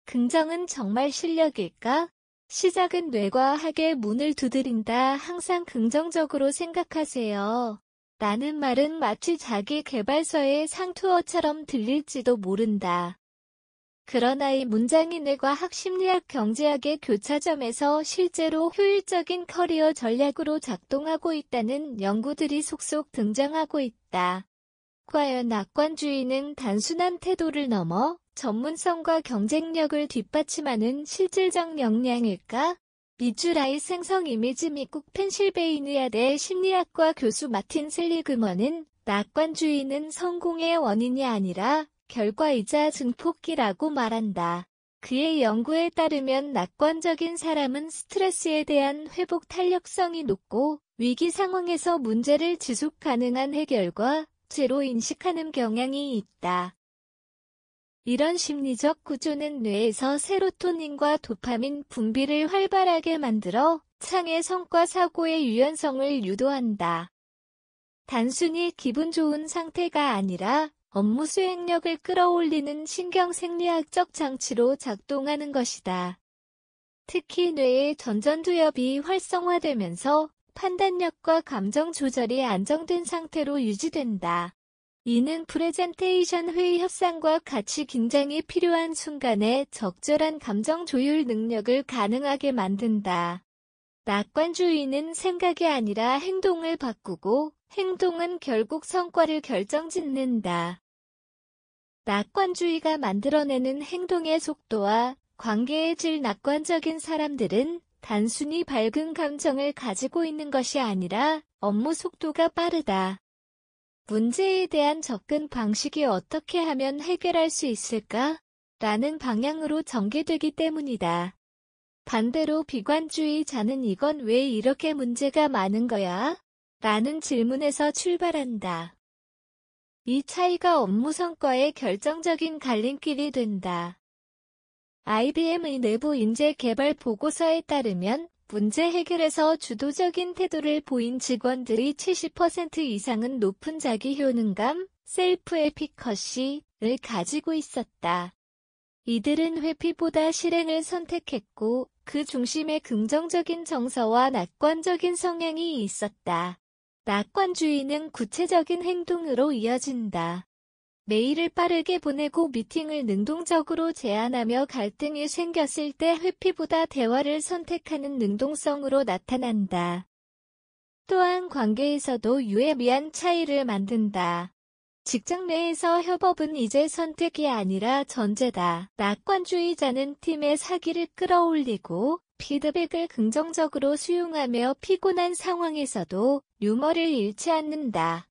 긍정은 정말 실력일까? 시작은 뇌과 학의 문을 두드린다. 항상 긍정적으로 생각하세요. 라는 말은 마치 자기 계발서의 상투어처럼 들릴지도 모른다. 그러나 이 문장이 뇌과학, 심리학, 경제학의 교차점에서 실제로 효율적인 커리어 전략으로 작동하고 있다는 연구들이 속속 등장하고 있다. 과연 낙관주의는 단순한 태도를 넘어 전문성과 경쟁력을 뒷받침하는 실질적 역량일까? 미주 라이 생성 이미지 미국 펜실베이니아대 심리학과 교수 마틴 셀리그먼은 낙관주의는 성공의 원인이 아니라 결과이자 증폭기라고 말한다. 그의 연구에 따르면 낙관적인 사람은 스트레스에 대한 회복 탄력성이 높고 위기 상황에서 문제를 지속 가능한 해결과 제로 인식하는 경향이 있다. 이런 심리적 구조는 뇌에서 세로토닌과 도파민 분비를 활발하게 만들어 창의 성과 사고의 유연성을 유도한다. 단순히 기분 좋은 상태가 아니라 업무 수행력을 끌어올리는 신경생리학적 장치로 작동하는 것이다. 특히 뇌의 전전두엽이 활성화되면서 판단력과 감정 조절이 안정된 상태로 유지된다. 이는 프레젠테이션, 회의, 협상과 같이 긴장이 필요한 순간에 적절한 감정 조율 능력을 가능하게 만든다. 낙관주의는 생각이 아니라 행동을 바꾸고 행동은 결국 성과를 결정짓는다. 낙관주의가 만들어내는 행동의 속도와 관계의 질. 낙관적인 사람들은 단순히 밝은 감정을 가지고 있는 것이 아니라 업무 속도가 빠르다. 문제에 대한 접근 방식이 어떻게 하면 해결할 수 있을까? 라는 방향으로 전개되기 때문이다. 반대로 비관주의자는 이건 왜 이렇게 문제가 많은 거야? 라는 질문에서 출발한다. 이 차이가 업무 성과의 결정적인 갈림길이 된다. IBM의 내부 인재 개발 보고서에 따르면 문제 해결에서 주도적인 태도를 보인 직원들이 70% 이상은 높은 자기 효능감, 셀프 에피커시를 가지고 있었다. 이들은 회피보다 실행을 선택했고 그 중심에 긍정적인 정서와 낙관적인 성향이 있었다. 낙관주의는 구체적인 행동으로 이어진다. 메일을 빠르게 보내고 미팅을 능동적으로 제안하며 갈등이 생겼을 때 회피보다 대화를 선택하는 능동성으로 나타난다. 또한 관계에서도 유의미한 차이를 만든다. 직장 내에서 협업은 이제 선택이 아니라 전제다. 낙관주의자는 팀의 사기를 끌어올리고 피드백을 긍정적으로 수용하며 피곤한 상황에서도 유머를 잃지 않는다.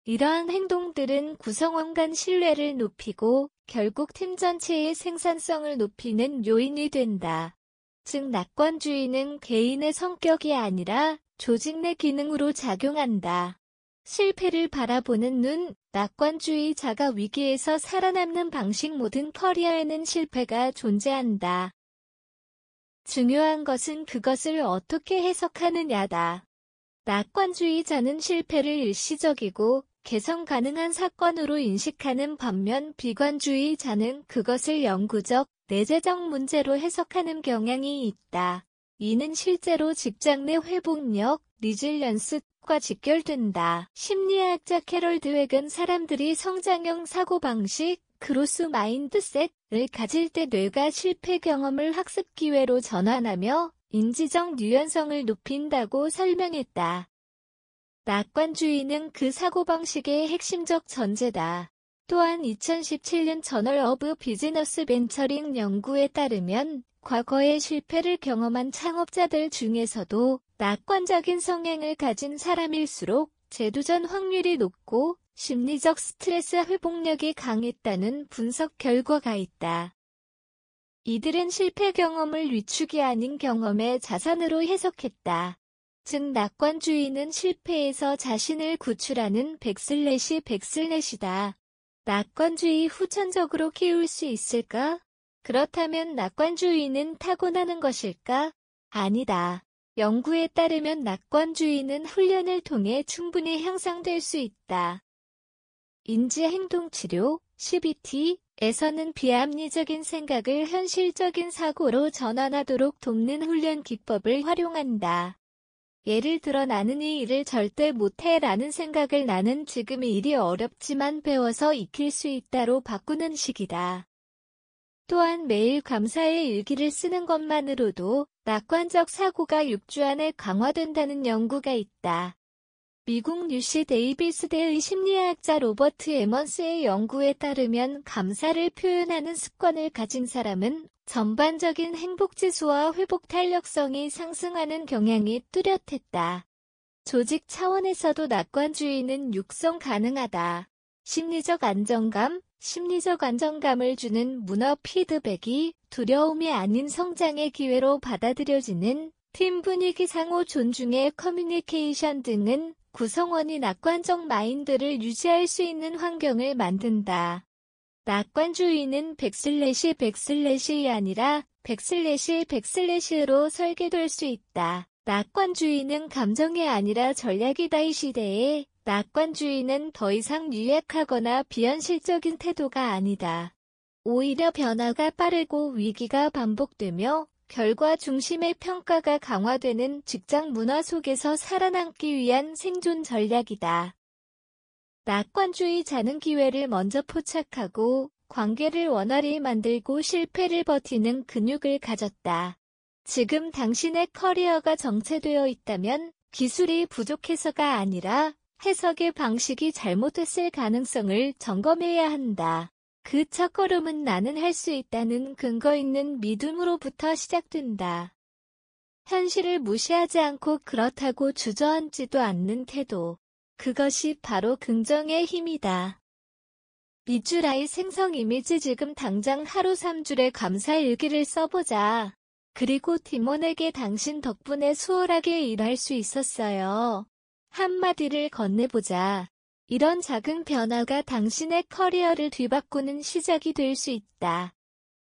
이러한 행동들은 구성원 간 신뢰를 높이고 결국 팀 전체의 생산성을 높이는 요인이 된다. 즉 낙관주의는 개인의 성격이 아니라 조직 내 기능으로 작용한다. 실패를 바라보는 눈. 낙관주의자가 위기에서 살아남는 방식. 모든 커리어에는 실패가 존재한다. 중요한 것은 그것을 어떻게 해석하느냐다. 낙관주의자는 실패를 일시적이고 개선 가능한 사건으로 인식하는 반면 비관주의자는 그것을 영구적, 내재적 문제로 해석하는 경향이 있다. 이는 실제로 직장 내 회복력, 리질리언스과 직결된다. 심리학자 캐롤 드웩은 사람들이 성장형 사고방식, 그로스 마인드셋을 가질 때 뇌가 실패 경험을 학습 기회로 전환하며 인지적 유연성을 높인다고 설명했다. 낙관주의는 그 사고방식의 핵심적 전제다. 또한 2017년 저널 오브 비즈너스 벤처링 연구에 따르면 과거에 실패를 경험한 창업자들 중에서도 낙관적인 성향을 가진 사람일수록 재도전 확률이 높고 심리적 스트레스 회복력이 강했다는 분석 결과가 있다. 이들은 실패 경험을 위축이 아닌 경험의 자산으로 해석했다. 즉 낙관주의는 실패에서 자신을 구출하는 백슬래시다. 낙관주의 후천적으로 키울 수 있을까? 그렇다면 낙관주의는 타고나는 것일까? 아니다. 연구에 따르면 낙관주의는 훈련을 통해 충분히 향상될 수 있다. 인지행동치료, CBT, 에서는 비합리적인 생각을 현실적인 사고로 전환하도록 돕는 훈련 기법을 활용한다. 예를 들어 나는 이 일을 절대 못해 라는 생각을 나는 지금 이 일이 어렵지만 배워서 익힐 수 있다로 바꾸는 식이다. 또한 매일 감사의 일기를 쓰는 것만으로도 낙관적 사고가 6주 안에 강화된다는 연구가 있다. 미국 뉴시 데이비스대의 심리학자 로버트 에먼스의 연구에 따르면 감사를 표현하는 습관을 가진 사람은 전반적인 행복지수와 회복 탄력성이 상승하는 경향이 뚜렷했다. 조직 차원에서도 낙관주의는 육성 가능하다. 심리적 안정감을 주는 문화 피드백이 두려움이 아닌 성장의 기회로 받아들여지는 팀 분위기 상호 존중의 커뮤니케이션 등은 구성원이 낙관적 마인드를 유지할 수 있는 환경을 만든다. 낙관주의는 백슬래시 아니라 백슬래시로 설계될 수 있다. 낙관주의는 감정이 아니라 전략이다. 이 시대에 낙관주의는 더 이상 유약하거나 비현실적인 태도가 아니다. 오히려 변화가 빠르고 위기가 반복되며 결과 중심의 평가가 강화되는 직장 문화 속에서 살아남기 위한 생존 전략이다. 낙관주의자는 기회를 먼저 포착하고 관계를 원활히 만들고 실패를 버티는 근육을 가졌다. 지금 당신의 커리어가 정체되어 있다면 기술이 부족해서가 아니라 해석의 방식이 잘못됐을 가능성을 점검해야 한다. 그 첫걸음은 나는 할 수 있다는 근거 있는 믿음으로부터 시작된다. 현실을 무시하지 않고 그렇다고 주저앉지도 않는 태도. 그것이 바로 긍정의 힘이다. 미주라의 생성 이미지 지금 당장 하루 3줄의 감사 일기를 써보자. 그리고 팀원에게 당신 덕분에 수월하게 일할 수 있었어요. 한마디를 건네보자. 이런 작은 변화가 당신의 커리어를 뒤바꾸는 시작이 될 수 있다.